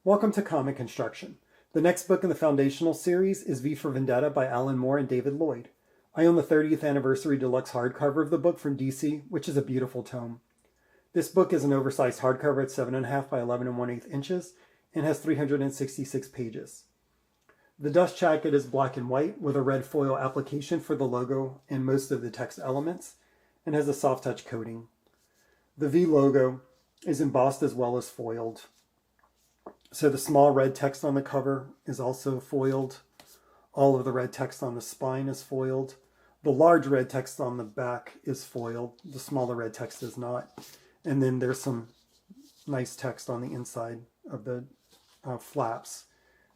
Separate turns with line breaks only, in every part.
Welcome to Comic Construction. The next book in the foundational series is V for Vendetta by Alan Moore and David Lloyd. I own the 30th anniversary deluxe hardcover of the book from DC, which is a beautiful tome. This book is an oversized hardcover at 7.5 by 11 1/8 inches and has 366 pages. The dust jacket is black and white with a red foil application for the logo and most of the text elements, and has a soft touch coating. The V logo is embossed as well as foiled. So the small red text on the cover is also foiled. All of the red text on the spine is foiled. The large red text on the back is foiled. The smaller red text is not. And then there's some nice text on the inside of the flaps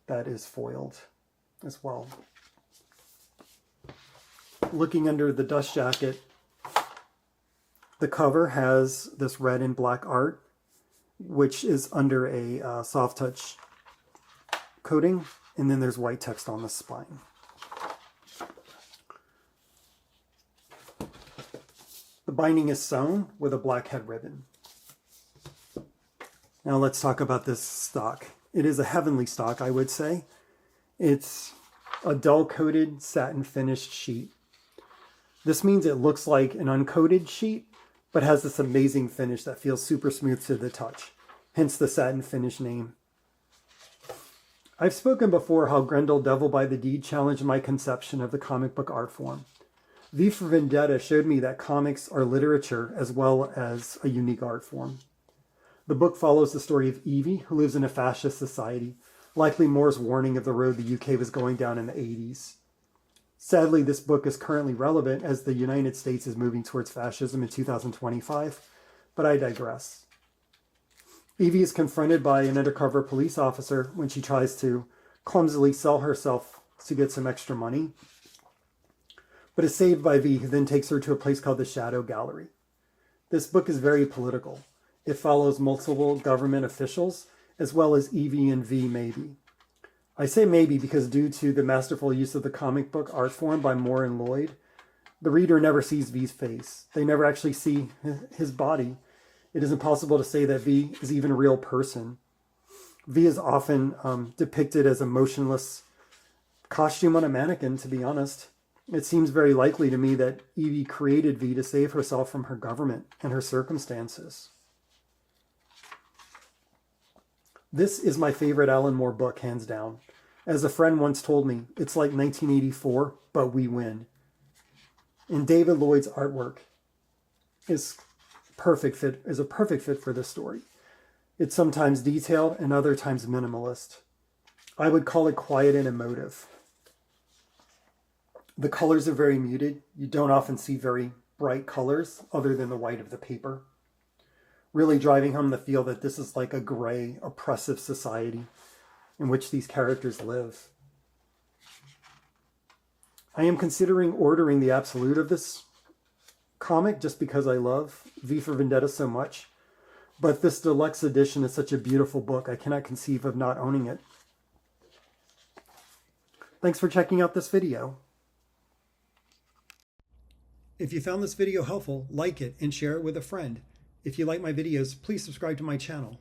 that is foiled as well. Looking under the dust jacket, the cover has this red and black art, which is under a soft touch coating, and then there's white text on the spine. The binding is sewn with a black head ribbon. Now let's talk about this stock. It is a heavenly stock, I would say. It's a dull coated satin finished sheet. This means it looks like an uncoated sheet, but has this amazing finish that feels super smooth to the touch, hence the satin finish name. I've spoken before how Grendel Devil by the Deed challenged my conception of the comic book art form. V for Vendetta showed me that comics are literature as well as a unique art form. The book follows the story of Evie, who lives in a fascist society, likely Moore's warning of the road the UK was going down in the 80s. Sadly, this book is currently relevant as the United States is moving towards fascism in 2025, but I digress. Evie is confronted by an undercover police officer when she tries to clumsily sell herself to get some extra money, but is saved by V, who then takes her to a place called the Shadow Gallery. This book is very political. It follows multiple government officials, as well as Evie and V maybe. I say maybe because due to the masterful use of the comic book art form by Moore and Lloyd, the reader never sees V's face. They never actually see his body. It is impossible to say that V is even a real person. V is often depicted as a motionless costume on a mannequin, to be honest. It seems very likely to me that Evie created V to save herself from her government and her circumstances. This is my favorite Alan Moore book, hands down. As a friend once told me, it's like 1984, but we win. And David Lloyd's artwork is a perfect fit for this story. It's sometimes detailed and other times minimalist. I would call it quiet and emotive. The colors are very muted. You don't often see very bright colors other than the white of the paper, really driving home the feel that this is like a gray, oppressive society in which these characters live. I am considering ordering the absolute of this comic just because I love V for Vendetta so much, but this deluxe edition is such a beautiful book, I cannot conceive of not owning it. Thanks for checking out this video. If you found this video helpful, like it and share it with a friend. If you like my videos, please subscribe to my channel.